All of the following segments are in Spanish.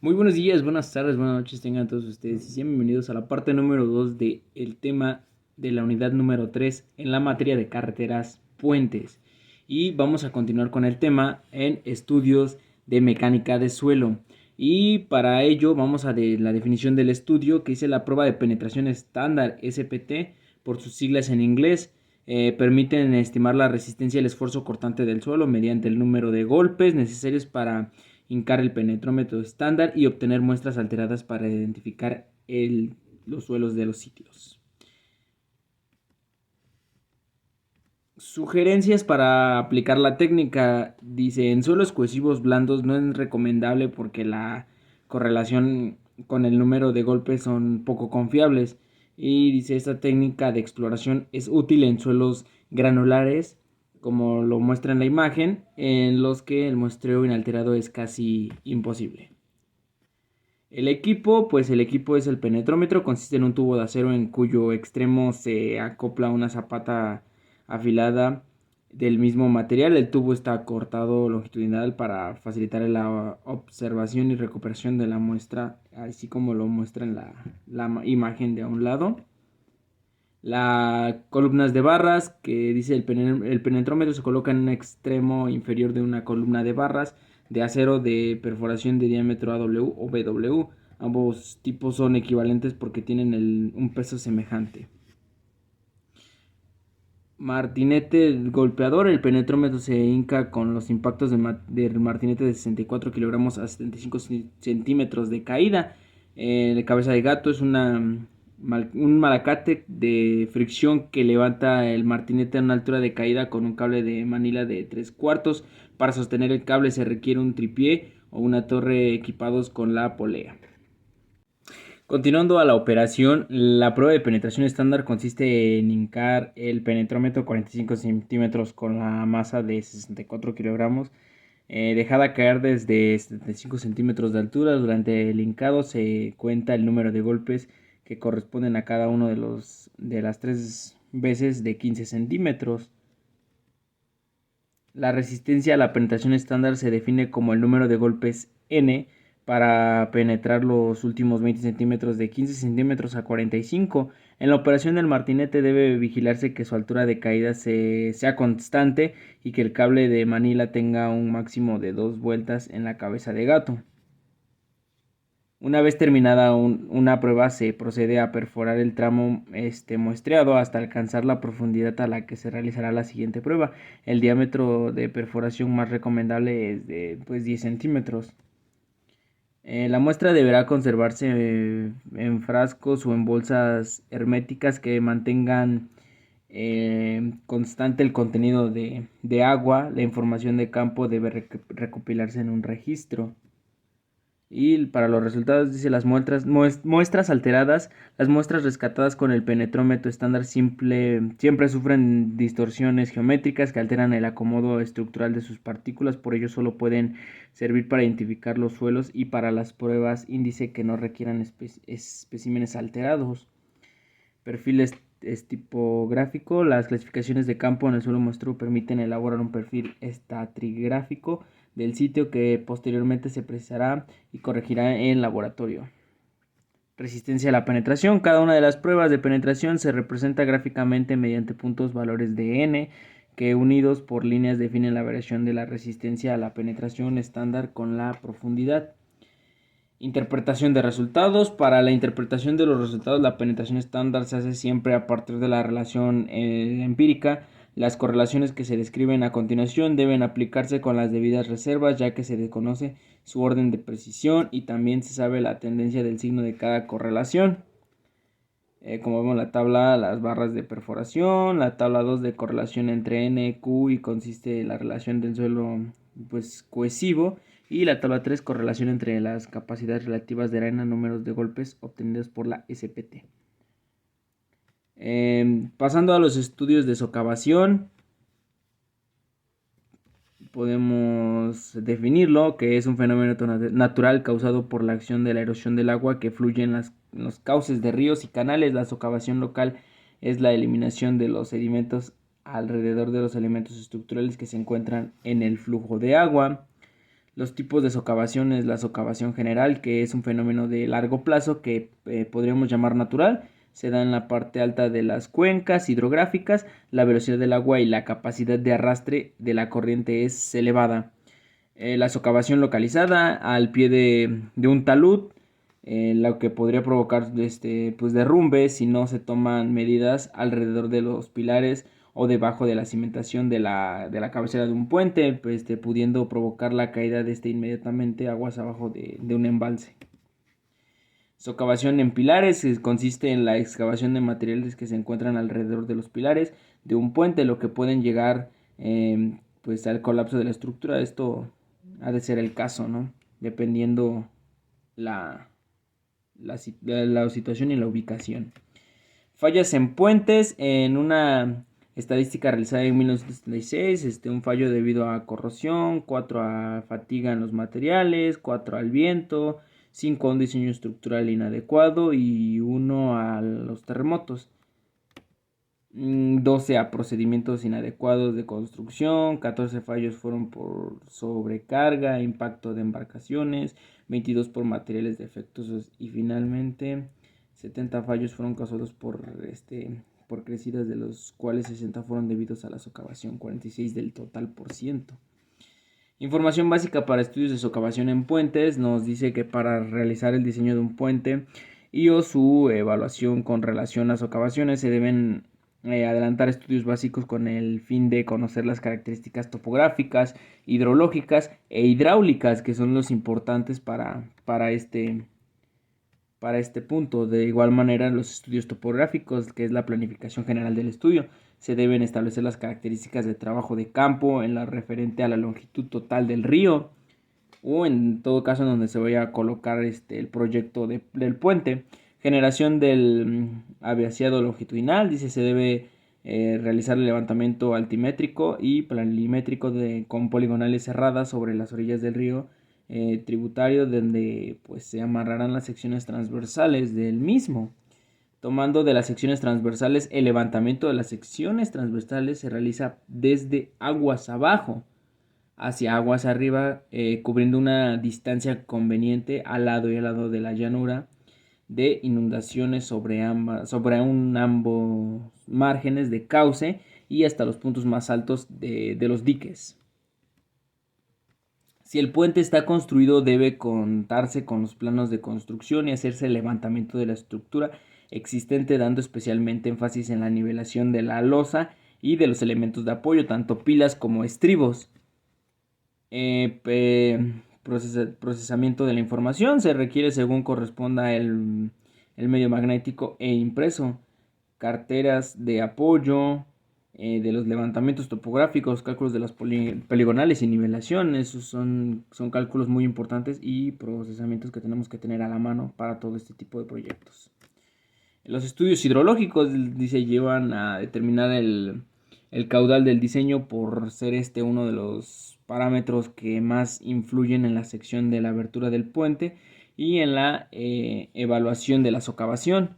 Muy buenos días, buenas tardes, buenas noches tengan todos ustedes y sean bienvenidos a la parte número 2 del tema de la unidad número 3 en la materia de carreteras puentes. Y vamos a continuar con el tema en estudios de mecánica de suelo. Y para ello vamos a de la definición del estudio que dice la prueba de penetración estándar SPT por sus siglas en inglés. Permiten estimar la resistencia y el esfuerzo cortante del suelo mediante el número de golpes necesarios para hincar el penetrómetro estándar y obtener muestras alteradas para identificar los suelos de los sitios. Sugerencias para aplicar la técnica. Dice, en suelos cohesivos blandos no es recomendable porque la correlación con el número de golpes son poco confiables. Y dice, esta técnica de exploración es útil en suelos granulares, como lo muestra en la imagen, en los que el muestreo inalterado es casi imposible. El equipo es el penetrómetro, consiste en un tubo de acero en cuyo extremo se acopla una zapata afilada del mismo material. El tubo está cortado longitudinal para facilitar la observación y recuperación de la muestra, así como lo muestra en la imagen de a un lado. Las columnas de barras, que dice el penetrómetro se coloca en un extremo inferior de una columna de barras de acero de perforación de diámetro AW o BW. Ambos tipos son equivalentes porque tienen un peso semejante. Martinete golpeador. El penetrómetro se hinca con los impactos del martinete de 64 kilogramos a 75 centímetros de caída. La cabeza de gato es un malacate de fricción que levanta el martinete a una altura de caída con un cable de manila de 3/4. Para sostener el cable se requiere un tripié o una torre equipados con la polea. Continuando a la operación, la prueba de penetración estándar consiste en hincar el penetrómetro 45 centímetros con la masa de 64 kilogramos, dejada caer desde 75 centímetros de altura. Durante el hincado se cuenta el número de golpes que corresponden a cada uno de las tres veces de 15 centímetros. La resistencia a la penetración estándar se define como el número de golpes n para penetrar los últimos 20 centímetros de 15 centímetros a 45. En la operación del martinete debe vigilarse que su altura de caída sea constante y que el cable de manila tenga un máximo de 2 vueltas en la cabeza de gato. Una vez terminada una prueba se procede a perforar el tramo muestreado hasta alcanzar la profundidad a la que se realizará la siguiente prueba. El diámetro de perforación más recomendable es de 10 centímetros. La muestra deberá conservarse en frascos o en bolsas herméticas que mantengan constante el contenido de agua. La información de campo debe recopilarse en un registro. Y para los resultados dice las muestras alteradas. Las muestras rescatadas con el penetrómetro estándar siempre sufren distorsiones geométricas que alteran el acomodo estructural de sus partículas. Por ello solo pueden servir para identificar los suelos y para las pruebas índice que no requieran especímenes alterados. Perfil tipográfico. Las clasificaciones de campo en el suelo muestreo permiten elaborar un perfil estratigráfico del sitio que posteriormente se precisará y corregirá en laboratorio. Resistencia a la penetración. Cada una de las pruebas de penetración se representa gráficamente mediante puntos valores de n que unidos por líneas definen la variación de la resistencia a la penetración estándar con la profundidad. Interpretación de resultados. Para la interpretación de los resultados, la penetración estándar se hace siempre a partir de la relación empírica. Las correlaciones que se describen a continuación deben aplicarse con las debidas reservas, ya que se desconoce su orden de precisión y también se sabe la tendencia del signo de cada correlación. Como vemos en la tabla, las barras de perforación, la tabla 2 de correlación entre N, Q y consiste en la relación del suelo cohesivo, y la tabla 3 correlación entre las capacidades relativas de arena, números de golpes obtenidos por la SPT. Pasando a los estudios de socavación, podemos definirlo, que es un fenómeno natural causado por la acción de la erosión del agua que fluye en los cauces de ríos y canales. La socavación local es la eliminación de los sedimentos alrededor de los elementos estructurales que se encuentran en el flujo de agua. Los tipos de socavación es la socavación general, que es un fenómeno de largo plazo que podríamos llamar natural. Se da en la parte alta de las cuencas hidrográficas. La velocidad del agua y la capacidad de arrastre de la corriente es elevada. La socavación localizada al pie de un talud, lo que podría provocar pues derrumbes si no se toman medidas alrededor de los pilares o debajo de la cimentación de la cabecera de un puente, pues, pudiendo provocar la caída de inmediatamente aguas abajo de un embalse. Socavación en pilares consiste en la excavación de materiales que se encuentran alrededor de los pilares de un puente, lo que pueden llegar pues al colapso de la estructura. Esto ha de ser el caso, ¿no? Dependiendo la, la situación y la ubicación. Fallas en puentes. En una estadística realizada en 1976, un fallo debido a corrosión, 4 a fatiga en los materiales, 4 al viento, 5 a un diseño estructural inadecuado y 1 a los terremotos. 12 a procedimientos inadecuados de construcción, 14 fallos fueron por sobrecarga, impacto de embarcaciones, 22 por materiales defectuosos y finalmente 70 fallos fueron causados por crecidas, de los cuales 60 fueron debidos a la socavación, 46 del total por ciento. Información básica para estudios de socavación en puentes. Nos dice que para realizar el diseño de un puente y o su evaluación con relación a socavaciones se deben adelantar estudios básicos con el fin de conocer las características topográficas, hidrológicas e hidráulicas, que son los importantes para este punto. De igual manera, los estudios topográficos, que es la planificación general del estudio, se deben establecer las características de trabajo de campo en la referente a la longitud total del río, o en todo caso en donde se vaya a colocar el proyecto del puente. Generación del aviaciado longitudinal, dice se debe realizar el levantamiento altimétrico y planimétrico con poligonales cerradas sobre las orillas del río tributario, donde pues se amarrarán las secciones transversales del mismo. Tomando de las secciones transversales, el levantamiento de las secciones transversales se realiza desde aguas abajo hacia aguas arriba, cubriendo una distancia conveniente al lado y al lado de la llanura de inundaciones sobre ambos márgenes de cauce y hasta los puntos más altos de los diques. Si el puente está construido, debe contarse con los planos de construcción y hacerse el levantamiento de la estructura existente, dando especialmente énfasis en la nivelación de la losa y de los elementos de apoyo, tanto pilas como estribos. Procesamiento de la información se requiere según corresponda el medio magnético e impreso. Carteras de apoyo, de los levantamientos topográficos, cálculos de las poligonales y nivelación. Esos son cálculos muy importantes y procesamientos que tenemos que tener a la mano para todo este tipo de proyectos. Los estudios hidrológicos, dice, llevan a determinar el caudal del diseño por ser uno de los parámetros que más influyen en la sección de la abertura del puente y en la evaluación de la socavación.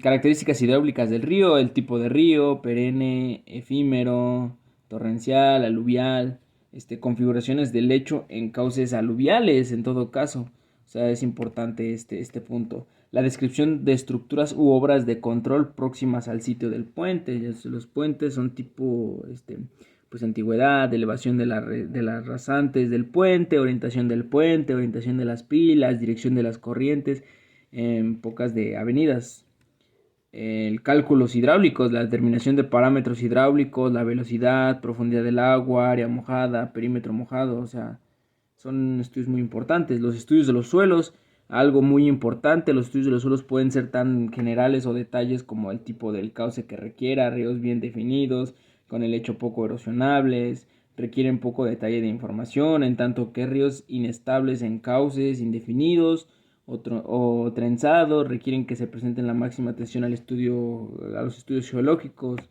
Características hidráulicas del río: el tipo de río, perenne, efímero, torrencial, aluvial, configuraciones del lecho en cauces aluviales en todo caso. O sea, es importante este punto. La descripción de estructuras u obras de control próximas al sitio del puente. Los puentes son tipo pues antigüedad, elevación de las rasantes del puente, orientación del puente, orientación de las pilas, dirección de las corrientes en pocas de avenidas. El cálculos hidráulicos, la determinación de parámetros hidráulicos, la velocidad, profundidad del agua, área mojada, perímetro mojado, o sea, son estudios muy importantes. Los estudios de los suelos, algo muy importante. Los estudios de los suelos pueden ser tan generales o detalles como el tipo del cauce que requiera, ríos bien definidos, con el lecho poco erosionables, requieren poco detalle de información, en tanto que ríos inestables en cauces indefinidos o trenzados requieren que se presenten la máxima atención a los estudios geológicos.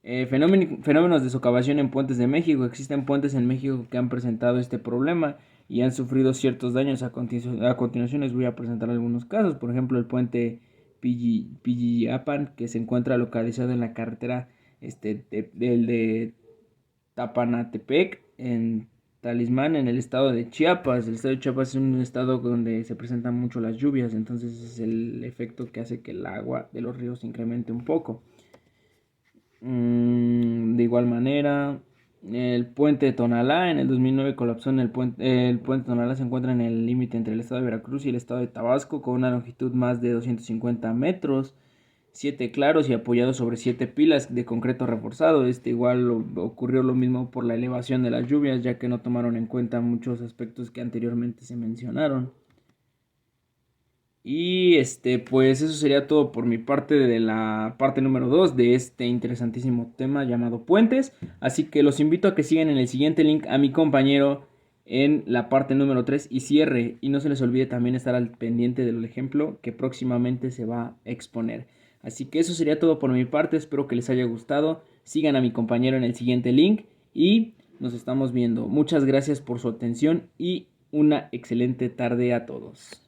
Fenómenos de socavación en puentes de México. Existen puentes en México que han presentado este problema y han sufrido ciertos daños. A continuación les voy a presentar algunos casos. Por ejemplo, el puente Pijiapan, que se encuentra localizado en la carretera de Tapanatepec, en Talismán en el estado de Chiapas. El estado de Chiapas es un estado donde se presentan mucho las lluvias, entonces es el efecto que hace que el agua de los ríos se incremente un poco. De igual manera, el puente de Tonalá en el 2009 colapsó. El puente de Tonalá se encuentra en el límite entre el estado de Veracruz y el estado de Tabasco, con una longitud más de 250 metros, 7 claros y apoyado sobre 7 pilas de concreto reforzado. Ocurrió lo mismo por la elevación de las lluvias, ya que no tomaron en cuenta muchos aspectos que anteriormente se mencionaron. Y pues eso sería todo por mi parte de la parte número 2 de este interesantísimo tema llamado puentes. Así que los invito a que sigan en el siguiente link a mi compañero en la parte número 3 y cierre. Y no se les olvide también estar al pendiente del ejemplo que próximamente se va a exponer. Así que eso sería todo por mi parte. Espero que les haya gustado. Sigan a mi compañero en el siguiente link y nos estamos viendo. Muchas gracias por su atención y una excelente tarde a todos.